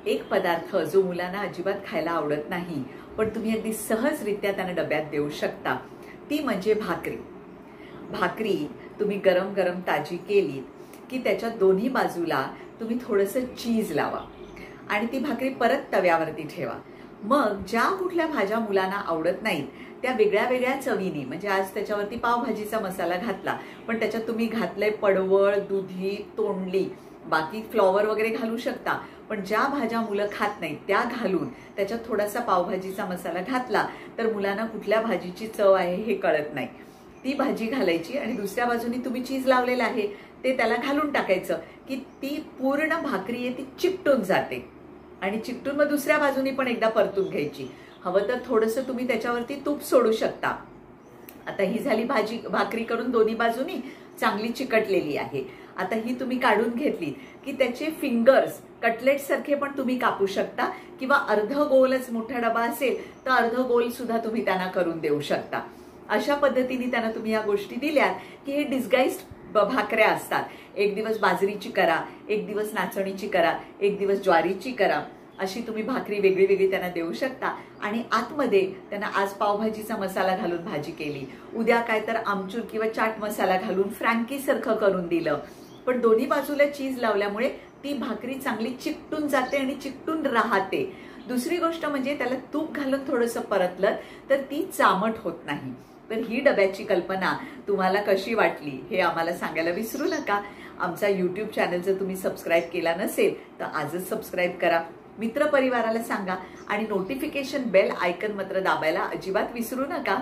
एक पदार्थ जो मुलांना अजिबात खायला आवडत नाही पण तुम्ही अगदी सहजरित्या त्यांना डब्यात देऊ शकता ती म्हणजे भाकरी। भाकरी तुम्ही गरम गरम ताजी केली की त्याच्या दोन्ही बाजूला तुम्ही थोडंसं चीज लावा आणि ती भाकरी परत तव्यावरती ठेवा। मग ज्या कुठल्या भाज्या मुलांना आवडत नाहीत त्या वेगळ्या वेगळ्या चवीने, म्हणजे आज त्याच्यावरती पावभाजीचा मसाला घातला पण त्याच्यात तुम्ही घातलंय पडवळ, दुधी, तोंडली, बाकी फ्लॉवर वगैरे घालू शकता, पण ज्या भाज्या मुलं खात नाहीत त्या घालून त्याच्यात थोडासा पावभाजीचा मसाला घातला तर मुलांना कुठल्या भाजीची चव आहे हे कळत नाही। ती भाजी घालायची आणि दुसऱ्या बाजूनी तुम्ही चीज लावलेलं आहे ते त्याला घालून टाकायचं की ती पूर्ण भाकरी आहे ती चिकटून जाते आणि चिकटून मग दुसऱ्या बाजूनी पण एकदा परतून घ्यायची। हवं तर थोडंसं तुम्ही त्याच्यावरती तूप सोडू शकता। आता ही झाली भाकरी करून दोन्ही बाजूनी चांगली चिकटलेली आहे। आता ही तुम्ही काढून घेतली की त्याचे फिंगर्स कटलेट सारखे पण तुम्ही कापू शकता किंवा अर्ध गोलच मोठा डबा असेल तर अर्ध गोल सुद्धा तुम्ही त्यांना करून देऊ शकता। अशा पद्धतीने त्यांना तुम्ही या गोष्टी दिल्यात की हे डिस्गाइज्ड भाकऱ्या असतात। एक दिवस बाजरीची करा, एक दिवस नाचणीची करा, एक दिवस ज्वारीची करा, अशी तुम्ही भाकरी वेगळी वेगळी त्यांना देऊ शकता। आणि आतमध्ये त्यांना आज पावभाजीचा मसाला घालून भाजी केली, उद्या काय तर आमचूर किंवा चाट मसाला घालून फ्रँकी सारखं करून दिलं, पण दोन्ही बाजूला चीज लावल्यामुळे ती भाकरी चांगली चिकटून जाते आणि चिकटून राहते। दुसरी गोष्ट म्हणजे त्याला तूप घालून थोडंसं परतलं तर ती चामट होत नाही। तर ही डब्याची कल्पना तुम्हाला कशी वाटली हे आम्हाला सांगायला विसरू नका। आमचा यूट्यूब चॅनल जर तुम्ही सबस्क्राईब केला नसेल तर आजच सबस्क्राईब करा, मित्रपरिवाराला सांगा आणि नोटिफिकेशन बेल आयकन मात्र दाबायला अजिबात विसरू नका।